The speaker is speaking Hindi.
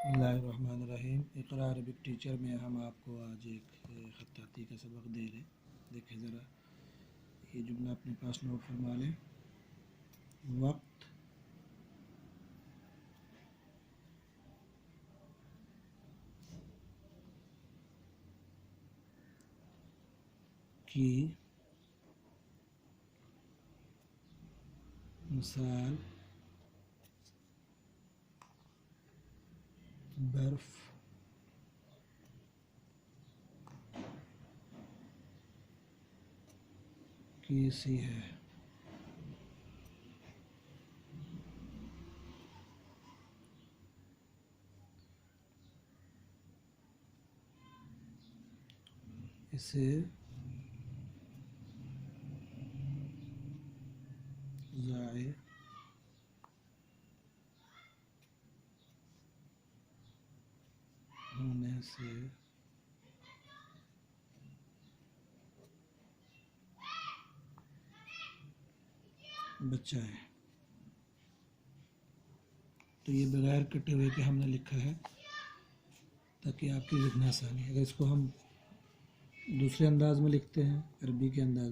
बिस्मिल्लाहिर्रहमानिर्रहीम। इक़रा अरबिक टीचर में हम आपको आज एक ख़त्ताती का सबक दे रहे। देखें ज़रा, ये जुमला अपने पास नोट फरमा लें। वक्त की मिसाल बर्फ़ की सी है। इसे ज़ाये होने से बचाएं। तो ये बगैर कटे हुए के हमने लिखा है ताकि आपकी लिखना आसानी है। अगर इसको हम दूसरे अंदाज में लिखते हैं, अरबी के अंदाज